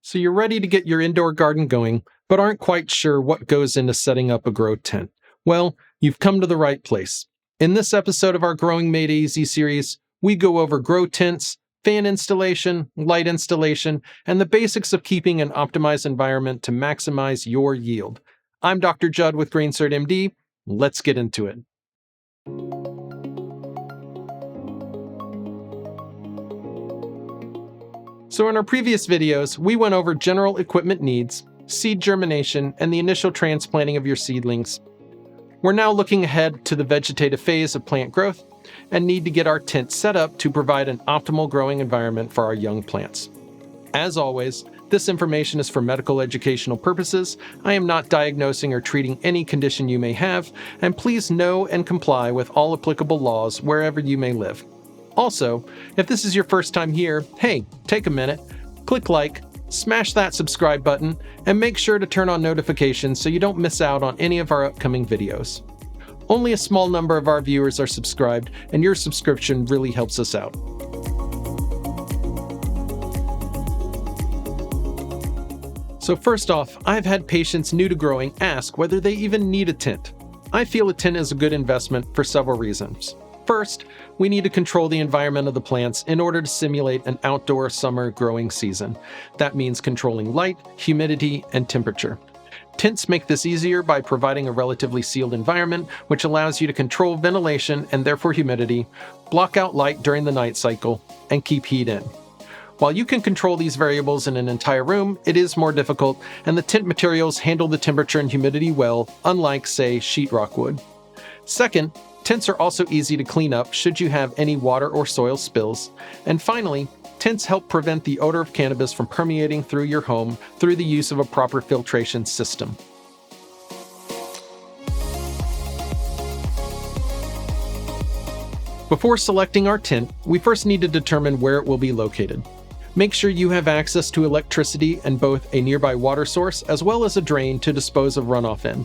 So you're ready to get your indoor garden going, but aren't quite sure what goes into setting up a grow tent. Well, you've come to the right place. In this episode of our Growing Made Easy series, we go over grow tents, fan installation, light installation, and the basics of keeping an optimized environment to maximize your yield. I'm Dr. Judd with GreenCert MD. Let's get into it. So in our previous videos, we went over general equipment needs, seed germination, and the initial transplanting of your seedlings. We're now looking ahead to the vegetative phase of plant growth and need to get our tent set up to provide an optimal growing environment for our young plants. As always, this information is for medical educational purposes. I am not diagnosing or treating any condition you may have, and please know and comply with all applicable laws wherever you may live. Also, if this is your first time here, hey, take a minute, click like, smash that subscribe button, and make sure to turn on notifications so you don't miss out on any of our upcoming videos. Only a small number of our viewers are subscribed, and your subscription really helps us out. So first off, I've had patients new to growing ask whether they even need a tent. I feel a tent is a good investment for several reasons. First, we need to control the environment of the plants in order to simulate an outdoor summer growing season. That means controlling light, humidity, and temperature. Tents make this easier by providing a relatively sealed environment, which allows you to control ventilation and therefore humidity, block out light during the night cycle, and keep heat in. While you can control these variables in an entire room, it is more difficult, and the tent materials handle the temperature and humidity well, unlike, say, sheetrock would. Second, tents are also easy to clean up should you have any water or soil spills. And finally, tents help prevent the odor of cannabis from permeating through your home through the use of a proper filtration system. Before selecting our tent, we first need to determine where it will be located. Make sure you have access to electricity and both a nearby water source as well as a drain to dispose of runoff in.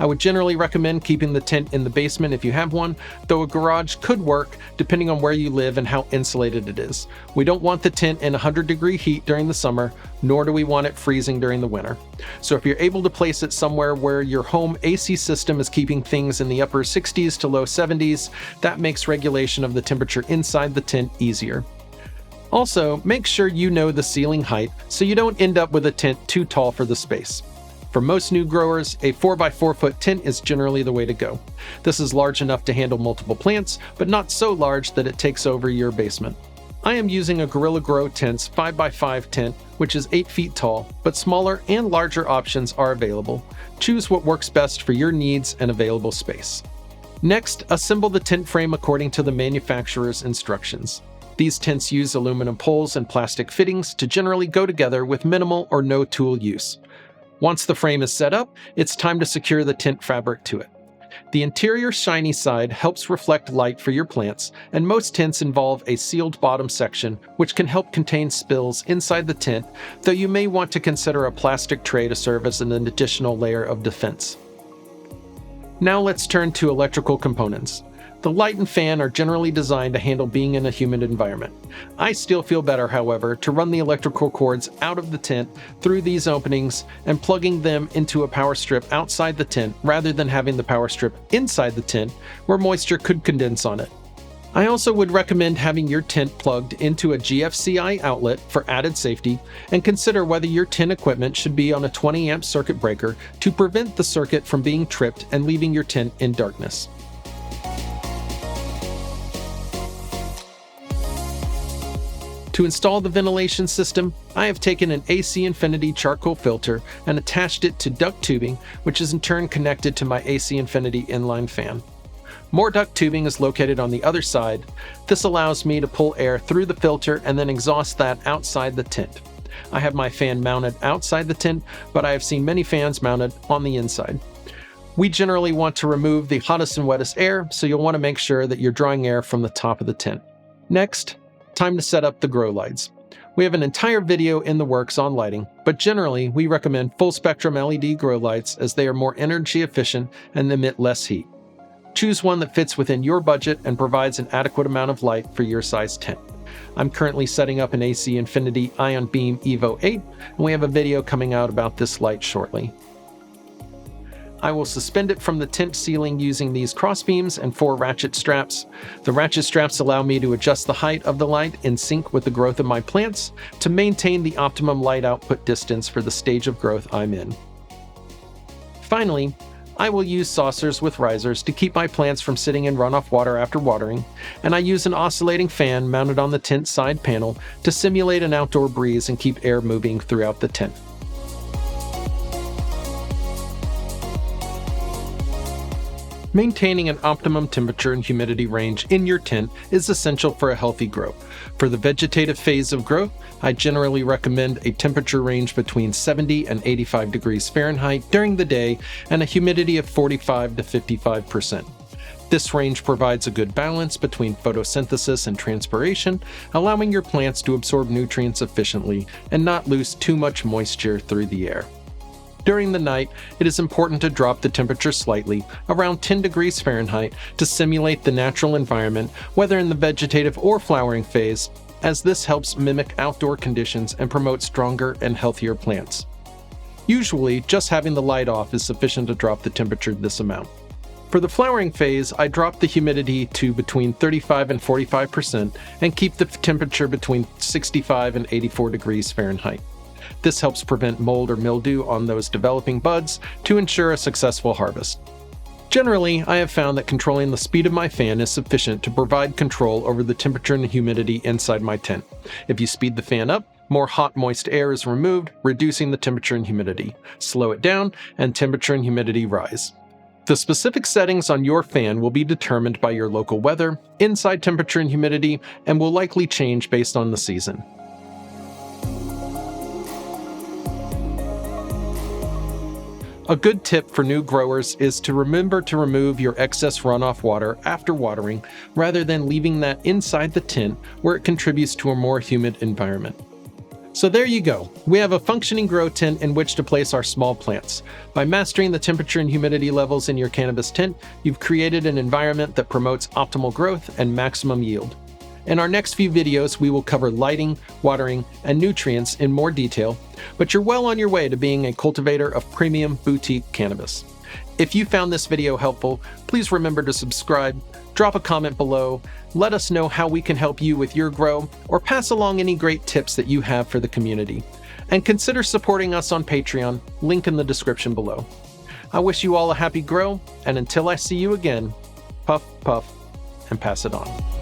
I would generally recommend keeping the tent in the basement if you have one, though a garage could work depending on where you live and how insulated it is. We don't want the tent in 100-degree heat during the summer, nor do we want it freezing during the winter. So if you're able to place it somewhere where your home AC system is keeping things in the upper 60s to low 70s, that makes regulation of the temperature inside the tent easier. Also, make sure you know the ceiling height so you don't end up with a tent too tall for the space. For most new growers, a 4x4 foot tent is generally the way to go. This is large enough to handle multiple plants, but not so large that it takes over your basement. I am using a Gorilla Grow Tent's 5x5 tent, which is 8 feet tall, but smaller and larger options are available. Choose what works best for your needs and available space. Next, assemble the tent frame according to the manufacturer's instructions. These tents use aluminum poles and plastic fittings to generally go together with minimal or no tool use. Once the frame is set up, it's time to secure the tent fabric to it. The interior shiny side helps reflect light for your plants, and most tents involve a sealed bottom section, which can help contain spills inside the tent, though you may want to consider a plastic tray to serve as an additional layer of defense. Now let's turn to electrical components. The light and fan are generally designed to handle being in a humid environment. I still feel better, however, to run the electrical cords out of the tent through these openings and plugging them into a power strip outside the tent rather than having the power strip inside the tent where moisture could condense on it. I also would recommend having your tent plugged into a GFCI outlet for added safety, and consider whether your tent equipment should be on a 20 amp circuit breaker to prevent the circuit from being tripped and leaving your tent in darkness. To install the ventilation system, I have taken an AC Infinity charcoal filter and attached it to duct tubing, which is in turn connected to my AC Infinity inline fan. More duct tubing is located on the other side. This allows me to pull air through the filter and then exhaust that outside the tent. I have my fan mounted outside the tent, but I have seen many fans mounted on the inside. We generally want to remove the hottest and wettest air, so you'll want to make sure that you're drawing air from the top of the tent. Next, time to set up the grow lights. We have an entire video in the works on lighting, but generally we recommend full spectrum LED grow lights as they are more energy efficient and emit less heat. Choose one that fits within your budget and provides an adequate amount of light for your size tent. I'm currently setting up an AC Infinity Ion Beam Evo 8, and we have a video coming out about this light shortly. I will suspend it from the tent ceiling using these crossbeams and 4 ratchet straps. The ratchet straps allow me to adjust the height of the light in sync with the growth of my plants to maintain the optimum light output distance for the stage of growth I'm in. Finally, I will use saucers with risers to keep my plants from sitting in runoff water after watering, and I use an oscillating fan mounted on the tent side panel to simulate an outdoor breeze and keep air moving throughout the tent. Maintaining an optimum temperature and humidity range in your tent is essential for a healthy growth. For the vegetative phase of growth, I generally recommend a temperature range between 70 and 85 degrees Fahrenheit during the day and a humidity of 45 to 55%. This range provides a good balance between photosynthesis and transpiration, allowing your plants to absorb nutrients efficiently and not lose too much moisture through the air. During the night, it is important to drop the temperature slightly, around 10 degrees Fahrenheit, to simulate the natural environment, whether in the vegetative or flowering phase, as this helps mimic outdoor conditions and promote stronger and healthier plants. Usually, just having the light off is sufficient to drop the temperature this amount. For the flowering phase, I drop the humidity to between 35 and 45% and keep the temperature between 65 and 84 degrees Fahrenheit. This helps prevent mold or mildew on those developing buds to ensure a successful harvest. Generally, I have found that controlling the speed of my fan is sufficient to provide control over the temperature and humidity inside my tent. If you speed the fan up, more hot, moist air is removed, reducing the temperature and humidity. Slow it down, and temperature and humidity rise. The specific settings on your fan will be determined by your local weather, inside temperature and humidity, and will likely change based on the season. A good tip for new growers is to remember to remove your excess runoff water after watering, rather than leaving that inside the tent where it contributes to a more humid environment. So there you go. We have a functioning grow tent in which to place our small plants. By mastering the temperature and humidity levels in your cannabis tent, you've created an environment that promotes optimal growth and maximum yield. In our next few videos, we will cover lighting, watering, and nutrients in more detail, but you're well on your way to being a cultivator of premium boutique cannabis. If you found this video helpful, please remember to subscribe, drop a comment below, let us know how we can help you with your grow, or pass along any great tips that you have for the community. And consider supporting us on Patreon, link in the description below. I wish you all a happy grow, and until I see you again, puff, puff, and pass it on.